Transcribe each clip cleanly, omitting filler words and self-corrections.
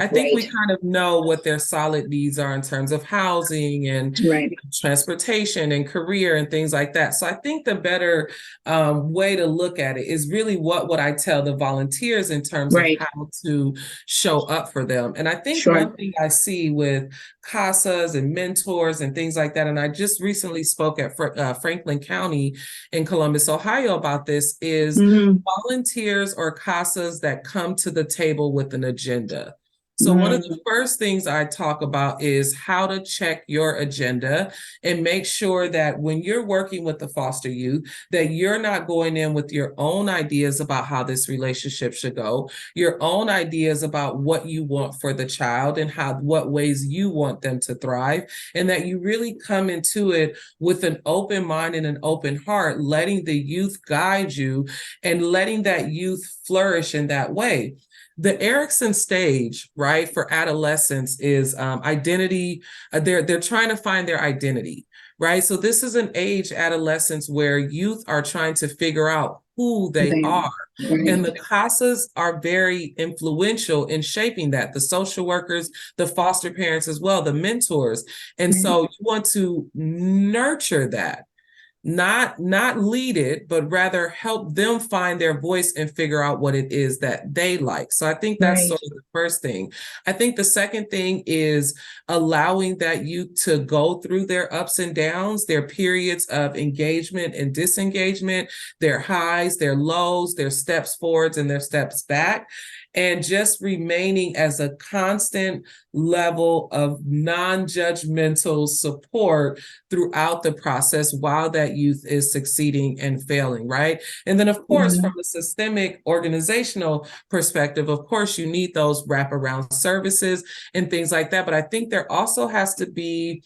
I think we kind of know what their solid needs are in terms of housing and transportation and career and things like that. So I think the better way to look at it is really what would I tell the volunteers in terms of how to show up for them. And I think one thing I see with CASAs and mentors and things like that, and I just recently spoke at Franklin County in Columbus, Ohio about this, is volunteers or CASAs that come to the table with an agenda. So one of the first things I talk about is how to check your agenda and make sure that when you're working with the foster youth, that you're not going in with your own ideas about how this relationship should go, your own ideas about what you want for the child and what ways you want them to thrive, and that you really come into it with an open mind and an open heart, letting the youth guide you and letting that youth flourish in that way. The Erickson stage, right, for adolescents is identity. They're trying to find their identity, right? So this is an age, adolescence, where youth are trying to figure out who they are. And the CASAs are very influential in shaping that. The social workers, the foster parents as well, the mentors. And so you want to nurture that. Not lead it, but rather help them find their voice and figure out what it is that they like. So I think that's sort of the first thing. I think the second thing is allowing that youth to go through their ups and downs, their periods of engagement and disengagement, their highs, their lows, their steps forwards and their steps back, and just remaining as a constant level of non-judgmental support throughout the process while that youth is succeeding and failing, right? And then, of course, from a systemic organizational perspective, of course, you need those wraparound services and things like that. But I think there also has to be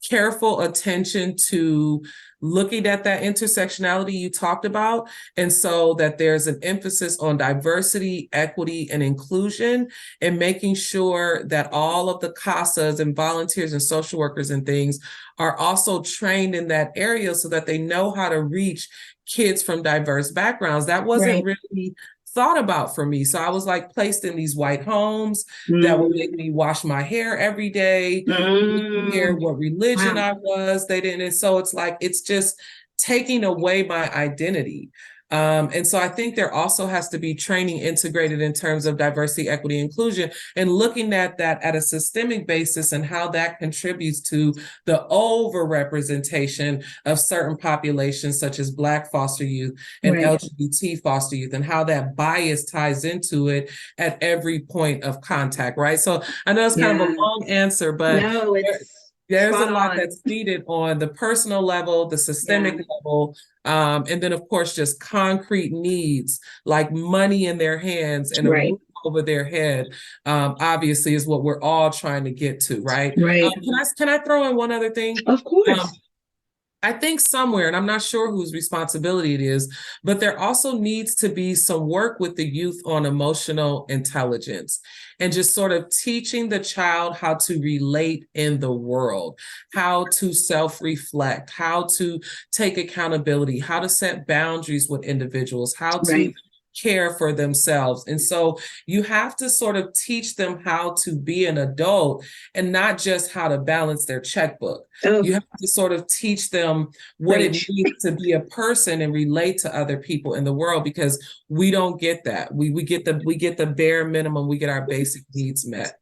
careful attention to looking at that intersectionality you talked about, and so that there's an emphasis on diversity, equity, and inclusion, and making sure that all of the CASAs and volunteers and social workers and things are also trained in that area so that they know how to reach kids from diverse backgrounds. That wasn't really thought about for me. So I was like placed in these white homes that would make me wash my hair every day, hear what religion I was. They didn't. And so it's like, it's just taking away my identity. And so I think there also has to be training integrated in terms of diversity, equity, inclusion, and looking at that at a systemic basis and how that contributes to the overrepresentation of certain populations, such as Black foster youth and LGBT foster youth, and how that bias ties into it at every point of contact, right? So I know it's kind of a long answer, but no, there's a lot that's needed on the personal level, the systemic level, and then, of course, just concrete needs like money in their hands and a roof over their head, obviously, is what we're all trying to get to, right? Can I throw in one other thing? Of course. I think somewhere, and I'm not sure whose responsibility it is, but there also needs to be some work with the youth on emotional intelligence and just sort of teaching the child how to relate in the world, how to self-reflect, how to take accountability, how to set boundaries with individuals, how to care for themselves. And so you have to sort of teach them how to be an adult and not just how to balance their checkbook. You have to sort of teach them what it means to be a person and relate to other people in the world, because we don't get that. We get the bare minimum. We get our basic needs met.